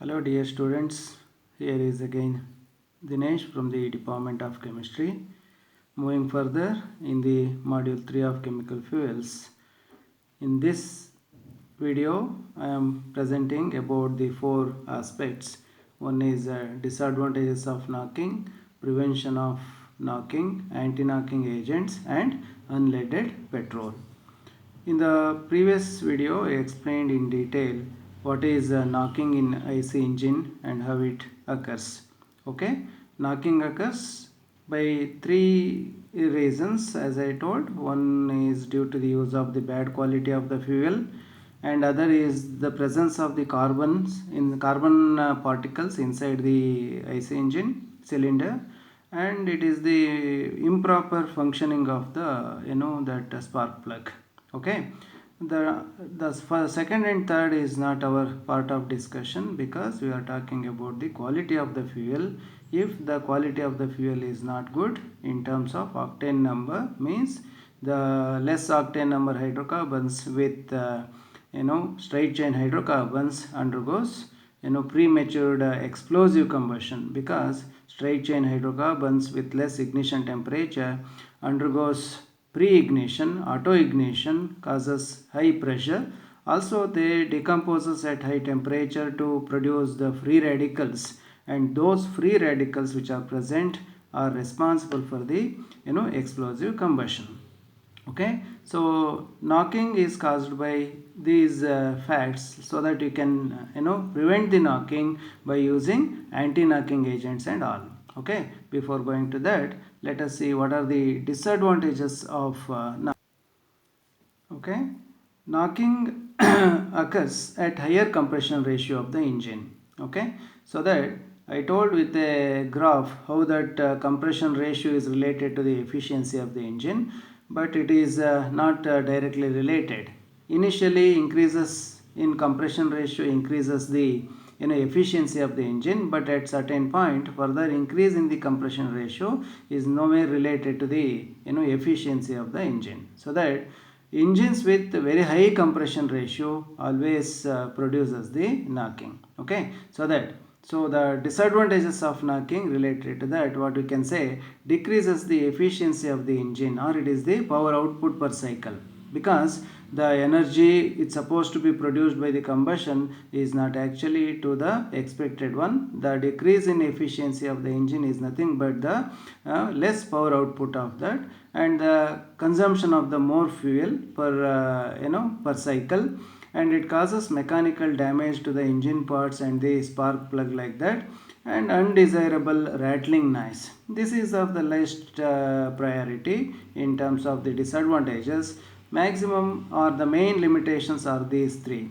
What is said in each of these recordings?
Hello dear students, here is again Dinesh from the Department of Chemistry. Moving further in the module 3 of chemical fuels. In this video I am presenting about the four aspects. One is disadvantages of knocking, prevention of knocking, anti-knocking agents and unleaded petrol. In the previous video, I explained in detail what is knocking in IC engine and how it occurs. Okay, knocking occurs by three reasons, as I told. One is due to the use of the bad quality of the fuel, and other is the presence of the carbon particles inside the IC engine cylinder, and it is the improper functioning of the that spark plug. Okay, the second and third is not our part of discussion because we are talking about the quality of the fuel. If the quality of the fuel is not good in terms of octane number, means the less octane number hydrocarbons with straight chain hydrocarbons undergoes prematured explosive combustion, because straight chain hydrocarbons with less ignition temperature undergoes pre-ignition. Auto-ignition causes high pressure. Also, they decomposes at high temperature to produce the free radicals, and those free radicals which are present are responsible for the explosive combustion. Okay, so knocking is caused by these facts, so that you can prevent the knocking by using anti-knocking agents and all. Okay, before going to that, let us see what are the disadvantages of knocking. Okay, knocking occurs at higher compression ratio of the engine. Okay, so that I told with a graph how that compression ratio is related to the efficiency of the engine, but it is not directly related. Initially, increases in compression ratio increases the efficiency of the engine, but at certain point further increase in the compression ratio is nowhere related to the efficiency of the engine. So that engines with very high compression ratio always produces the knocking. Okay, so the disadvantages of knocking related to that, what we can say, decreases the efficiency of the engine, or it is the power output per cycle, because the energy it's supposed to be produced by the combustion is not actually to the expected one. The decrease in efficiency of the engine is nothing but the less power output of that, and the consumption of the more fuel per cycle, and it causes mechanical damage to the engine parts and the spark plug like that, and undesirable rattling noise. This is of the least priority in terms of the disadvantages. Maximum or the main limitations are these three.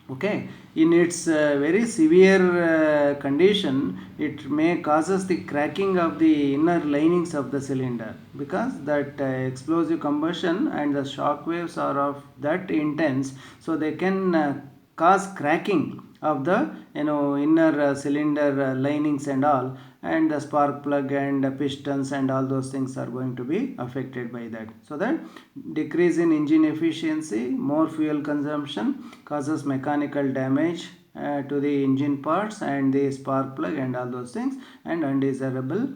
Okay, in its very severe condition, it may causes the cracking of the inner linings of the cylinder, because that explosive combustion and the shock waves are of that intense, so they can cause cracking of the inner cylinder linings and all, and the spark plug and the pistons and all those things are going to be affected by that. So that decrease in engine efficiency, more fuel consumption causes mechanical damage to the engine parts and the spark plug and all those things, and undesirable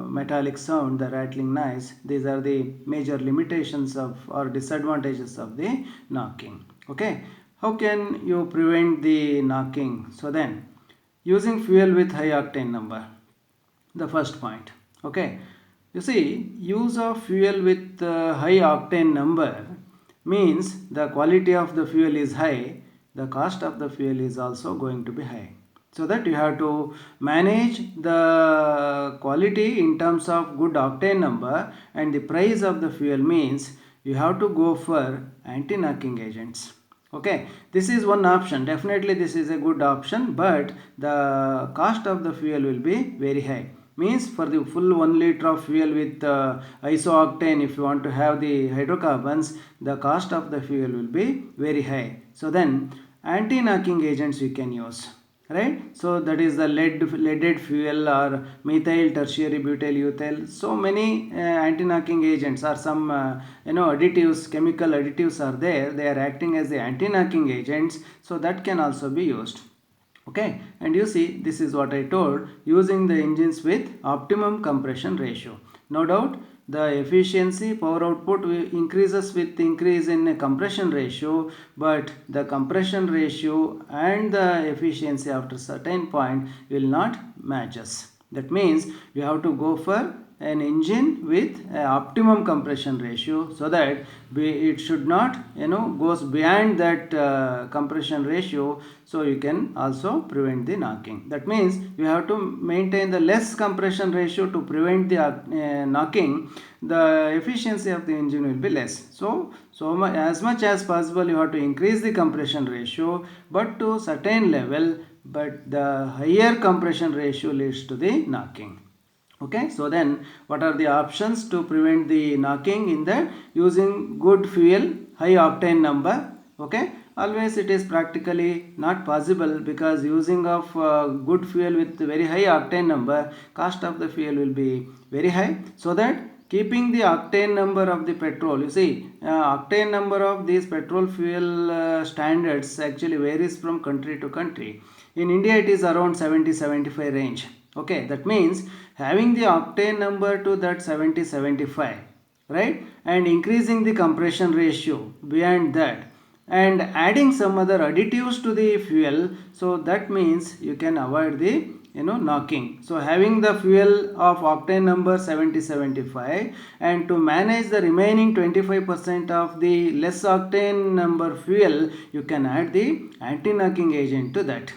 metallic sound, the rattling noise. These are the major limitations of or disadvantages of the knocking. Okay, how can you prevent the knocking? So then, using fuel with high octane number, the first point. Okay, you see, use of fuel with high octane number means the quality of the fuel is high, the cost of the fuel is also going to be high. So that you have to manage the quality in terms of good octane number, and the price of the fuel means you have to go for anti-knocking agents. Okay, this is one option. Definitely this is a good option, but the cost of the fuel will be very high. Means for the full 1 liter of fuel with isooctane, if you want to have the hydrocarbons, the cost of the fuel will be very high. So then anti-knocking agents you can use, right? So that is the leaded fuel or methyl tertiary butyl ethyl. So many anti-knocking agents or some additives, chemical additives are there. They are acting as the anti-knocking agents, so that can also be used. Okay, and you see, this is what I told, using the engines with optimum compression ratio. No doubt the efficiency, power output increases with increase in compression ratio, but the compression ratio and the efficiency after certain point will not matches. That means we have to go for an engine with optimum compression ratio, so that it should not goes beyond that compression ratio, so you can also prevent the knocking. That means you have to maintain the less compression ratio to prevent the knocking. The efficiency of the engine will be less, so as much as possible you have to increase the compression ratio, but to certain level, but the higher compression ratio leads to the knocking. Okay, so then what are the options to prevent the knocking? In that, using good fuel, high octane number. Okay, always it is practically not possible, because using of good fuel with very high octane number, cost of the fuel will be very high. So that keeping the octane number of the petrol, you see, octane number of these petrol fuel standards actually varies from country to country. In India it is around 70-75 range. Okay, that means having the octane number to that 70-75, right, and increasing the compression ratio beyond that, and adding some other additives to the fuel, so that means you can avoid the knocking. So having the fuel of octane number 70-75, and to manage the remaining 25% of the less octane number fuel, you can add the anti-knocking agent to that.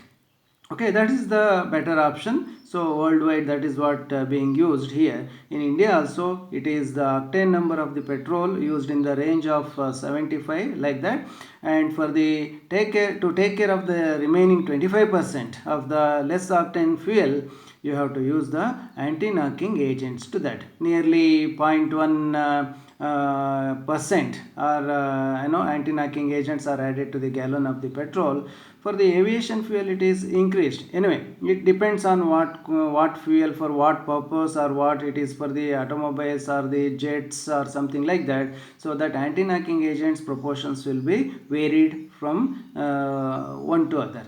Okay, that is the better option. So worldwide that is what being used here. In India also it is the octane number of the petrol used in the range of 75, like that. And for the take care of the remaining 25% of the less octane fuel, you have to use the anti-knocking agents to that. Nearly 0.1 percent or anti-knocking agents are added to the gallon of the petrol. For the aviation fuel it is increased. Anyway, it depends on what fuel for what purpose, or what it is for the automobiles or the jets or something like that. So that anti-knocking agents proportions will be varied from one to other.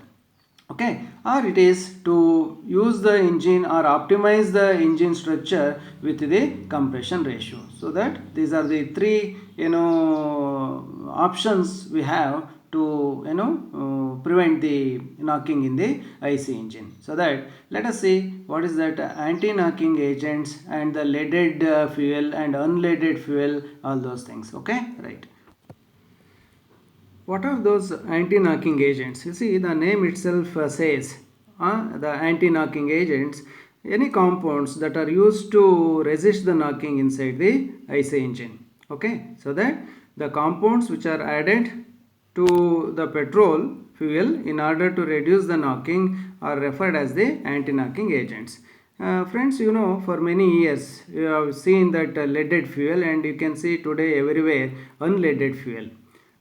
Okay, or it is to use the engine or optimize the engine structure with the compression ratio. So that these are the three options we have to prevent the knocking in the IC engine. So that let us see what is that anti-knocking agents and the leaded fuel and unleaded fuel, all those things. Okay, right. What are those anti-knocking agents? You see, the name itself says the anti-knocking agents, any compounds that are used to resist the knocking inside the IC engine. Okay, so that the compounds which are added to the petrol fuel in order to reduce the knocking are referred as the anti-knocking agents. Friends, for many years you have seen that leaded fuel, and you can see today everywhere unleaded fuel.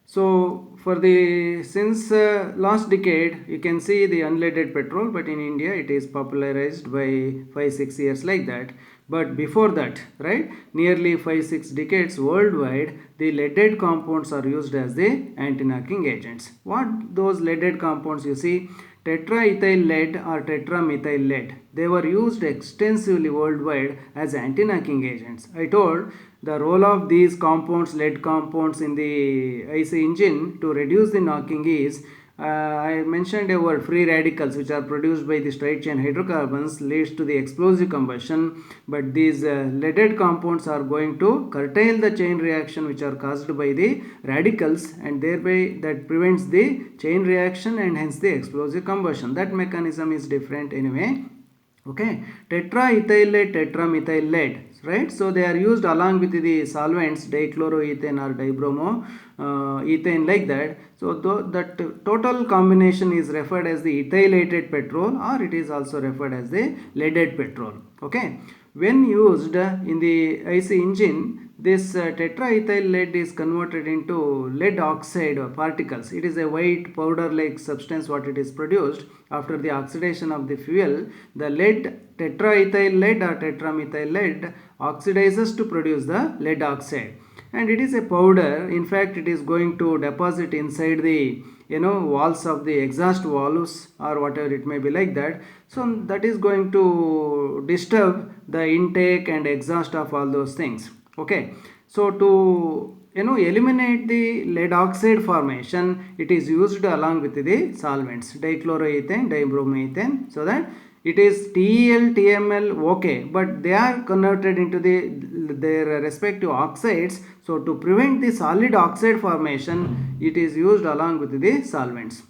So for the since last decade you can see the unleaded petrol, but in India it is popularized by 5-6 years, like that. But before that, right, nearly 5-6 decades worldwide, the leaded compounds are used as the anti-knocking agents. What those leaded compounds? You see, tetraethyl lead or tetramethyl lead, they were used extensively worldwide as anti-knocking agents. I told the role of these compounds, lead compounds, in the IC engine to reduce the knocking is, I mentioned a word, free radicals, which are produced by the straight chain hydrocarbons, leads to the explosive combustion. But these leaded compounds are going to curtail the chain reaction which are caused by the radicals, and thereby that prevents the chain reaction and hence the explosive combustion. That mechanism is different anyway. Okay, tetraethyl lead, tetramethyl lead, right? So they are used along with the solvents dichloroethane or dibromo ethane, like that. So that total combination is referred as the ethylated petrol, or it is also referred as the leaded petrol. Okay, when used in the IC engine, this tetraethyl lead is converted into lead oxide particles. It is a white powder like substance what it is produced after the oxidation of the fuel. The lead, tetraethyl lead or tetramethyl lead, oxidizes to produce the lead oxide, and it is a powder. In fact, it is going to deposit inside the walls of the exhaust valves or whatever it may be, like that. So that is going to disturb the intake and exhaust of all those things. Okay, so to eliminate the lead oxide formation, it is used along with the solvents, dichloroethane, dibromethane, so that it is TEL, TML, okay, but they are converted into their respective oxides. So to prevent the solid oxide formation, it is used along with the solvents.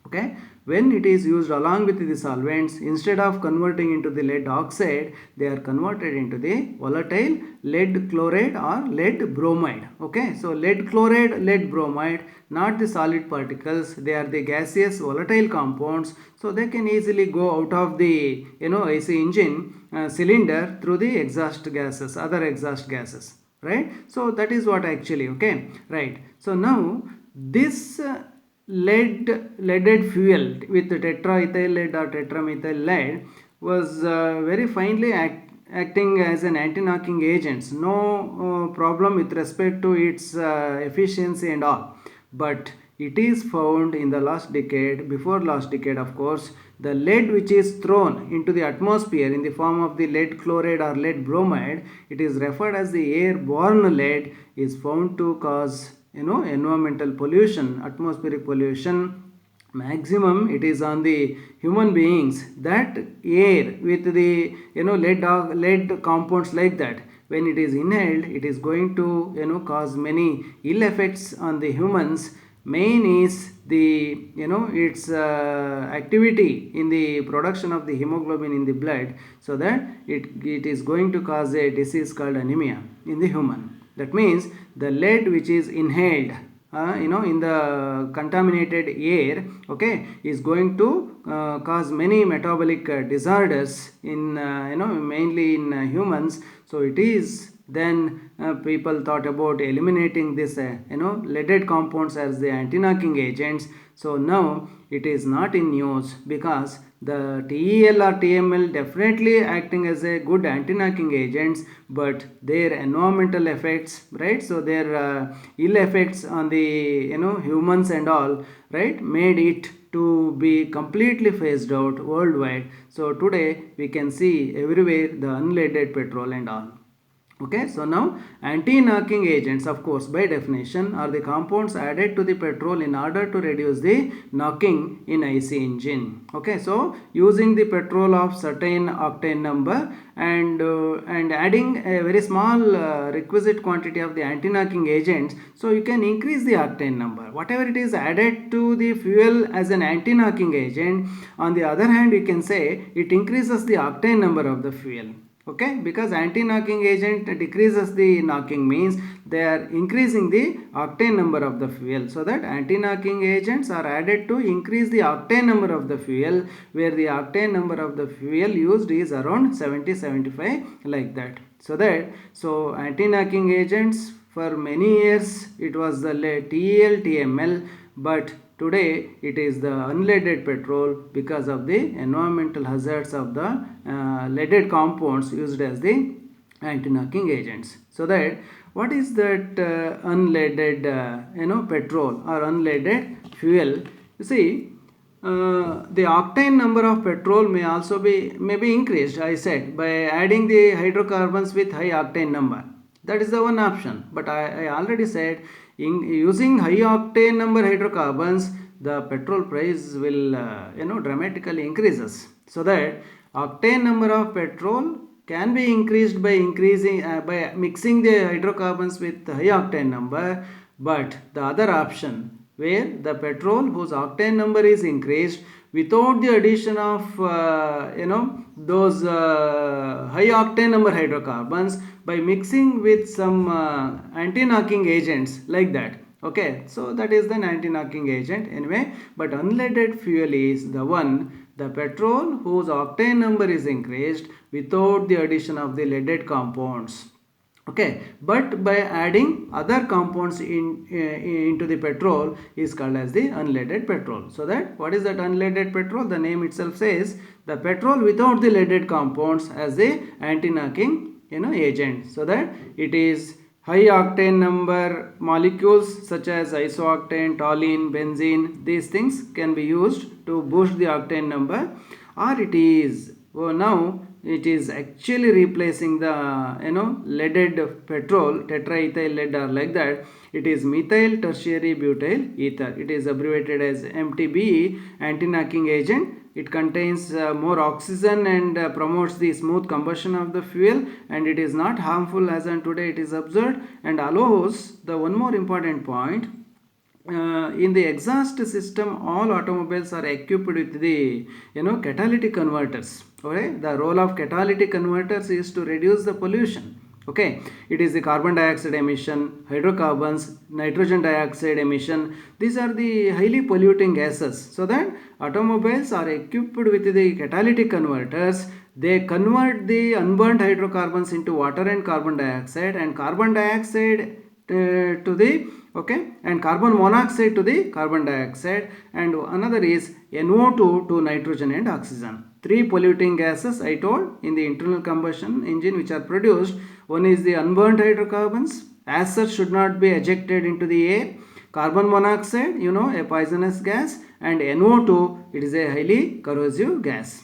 Okay, when it is used along with the solvents, instead of converting into the lead oxide, they are converted into the volatile lead chloride or lead bromide. Okay, so lead chloride, lead bromide, not the solid particles, they are the gaseous volatile compounds, so they can easily go out of the AC engine cylinder through the exhaust gases, other exhaust gases, right? So that is what actually, okay, right. So now this leaded fuel with tetraethyl lead or tetramethyl lead was very finely acting as an anti-knocking agent. No problem with respect to its efficiency and all, but it is found in the last decade, before last decade of course, the lead which is thrown into the atmosphere in the form of the lead chloride or lead bromide, it is referred as the airborne lead, is found to cause environmental pollution, atmospheric pollution. Maximum it is on the human beings, that air with the lead compounds like that, when it is inhaled, it is going to cause many ill effects on the humans. Main is the its activity in the production of the hemoglobin in the blood, so that it is going to cause a disease called anemia in the human. That means the lead which is inhaled in the contaminated air, okay, is going to cause many metabolic disorders in mainly in humans. So it is then people thought about eliminating this leaded compounds as the anti-knocking agents. So now it is not in use, because the TEL or TML definitely acting as a good anti-knocking agents, but their environmental effects, right, so their ill effects on the humans and all, right, made it to be completely phased out worldwide. So today we can see everywhere the unleaded petrol and all. Okay, so now anti-knocking agents, of course, by definition, are the compounds added to the petrol in order to reduce the knocking in IC engine. Okay, so using the petrol of certain octane number and adding a very small requisite quantity of the anti-knocking agents, so you can increase the octane number. Whatever it is added to the fuel as an anti-knocking agent, on the other hand, we can say it increases the octane number of the fuel. Okay, because anti-knocking agent decreases the knocking, means they are increasing the octane number of the fuel. So that anti-knocking agents are added to increase the octane number of the fuel, where the octane number of the fuel used is around 70-75, like that. So anti-knocking agents, for many years it was the TEL, TML, but today it is the unleaded petrol, because of the environmental hazards of the leaded compounds used as the anti-knocking agents. So that what is that unleaded petrol or unleaded fuel? You see, the octane number of petrol may be increased, I said, by adding the hydrocarbons with high octane number. That is the one option. But I already said, in using high octane number hydrocarbons, the petrol price will dramatically increases. So that octane number of petrol can be increased by by mixing the hydrocarbons with high octane number. But the other option, where the petrol whose octane number is increased without the addition of those high octane number hydrocarbons, by mixing with some anti-knocking agents, like that. Okay, so that is the anti-knocking agent anyway. But unleaded fuel is the one, the petrol whose octane number is increased without the addition of the leaded compounds. Okay, but by adding other compounds into the petrol is called as the unleaded petrol. So that what is that unleaded petrol? The name itself says the petrol without the leaded compounds as the anti-knocking agent. So that it is high octane number molecules such as isooctane, toluene, benzene, these things can be used to boost the octane number, or it is now it is actually replacing the leaded petrol, tetraethyl lead, or like that. It is methyl tertiary butyl ether. It is abbreviated as MTBE, anti-knocking agent. It contains more oxygen and promotes the smooth combustion of the fuel, and it is not harmful as on today it is observed, and allows the one more important point. In the exhaust system, all automobiles are equipped with the catalytic converters. Okay, the role of catalytic converters is to reduce the pollution. Okay, it is the carbon dioxide emission, hydrocarbons, nitrogen dioxide emission. These are the highly polluting gases. So that automobiles are equipped with the catalytic converters. They convert the unburnt hydrocarbons into water and carbon dioxide, and carbon dioxide to the and carbon monoxide to the carbon dioxide, and another is NO2 to nitrogen and oxygen. Three polluting gases I told in the internal combustion engine which are produced. One is the unburnt hydrocarbons, as such should not be ejected into the air. Carbon monoxide, a poisonous gas, and NO2, it is a highly corrosive gas.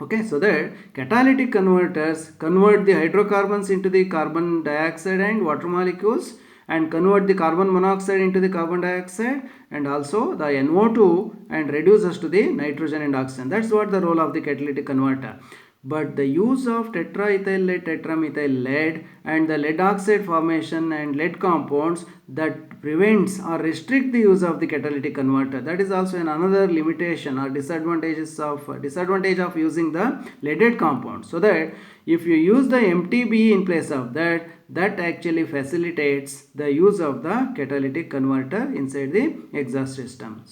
Okay, so that catalytic converters convert the hydrocarbons into the carbon dioxide and water molecules, and convert the carbon monoxide into the carbon dioxide, and also the NO2, and reduces to the nitrogen and oxygen. That's what the role of the catalytic converter. But the use of tetraethyl lead, tetramethyl lead, and the lead oxide formation and lead compounds that prevents or restrict the use of the catalytic converter. That is also another limitation or disadvantage of using the leaded compound. So that if you use the MTBE in place of that, that actually facilitates the use of the catalytic converter inside the exhaust system.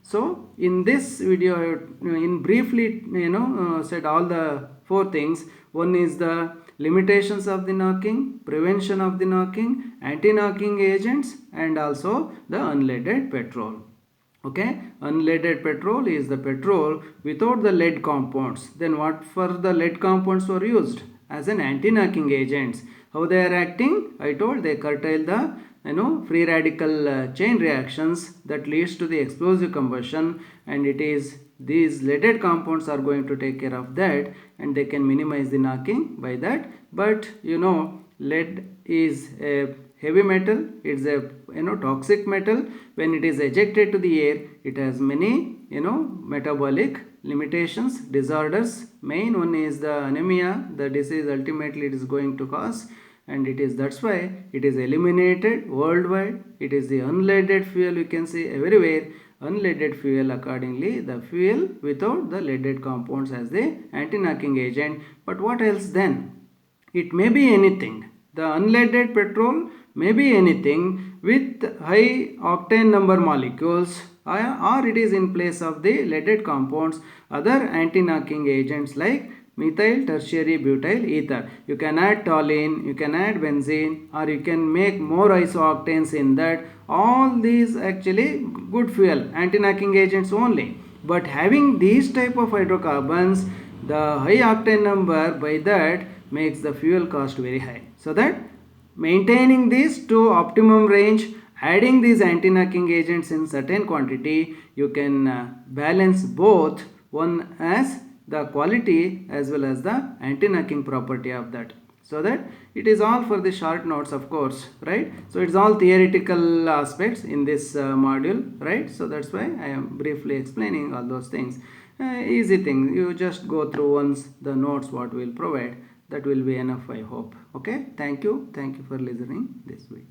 So in this video I in briefly said all the four things. One is the limitations of the knocking, prevention of the knocking, anti-knocking agents, and also the unleaded petrol. Okay, unleaded petrol is the petrol without the lead compounds. Then what for the lead compounds were used as an anti-knocking agents? How they are acting? I told they curtail the free radical chain reactions that leads to the explosive combustion, and it is these leaded compounds are going to take care of that, and they can minimize the knocking by that. But lead is a heavy metal, it's a toxic metal. When it is ejected to the air, it has many metabolic limitations, disorders. Main one is the anemia, the disease ultimately it is going to cause, and that's why it is eliminated worldwide. It is the unleaded fuel, you can see everywhere unleaded fuel. Accordingly, the fuel without the leaded compounds as the anti-knocking agent. But what else then? It may be anything. The unleaded petrol may be anything with high octane number molecules, or it is in place of the leaded compounds, other anti-knocking agents like methyl tertiary butyl ether. You can add toluene, you can add benzene, or you can make more isooctanes in that. All these actually good fuel, anti-knocking agents only. But having these type of hydrocarbons, the high octane number by that makes the fuel cost very high. So that maintaining this to optimum range, adding these anti-knocking agents in certain quantity, you can balance both, one as the quality as well as the anti-knocking property of that. So that it is all for the short notes, of course, right? So it's all theoretical aspects in this module, right? So that's why I am briefly explaining all those things. Easy thing, you just go through once the notes what we'll provide. That will be enough, I hope. Okay, thank you for listening this video.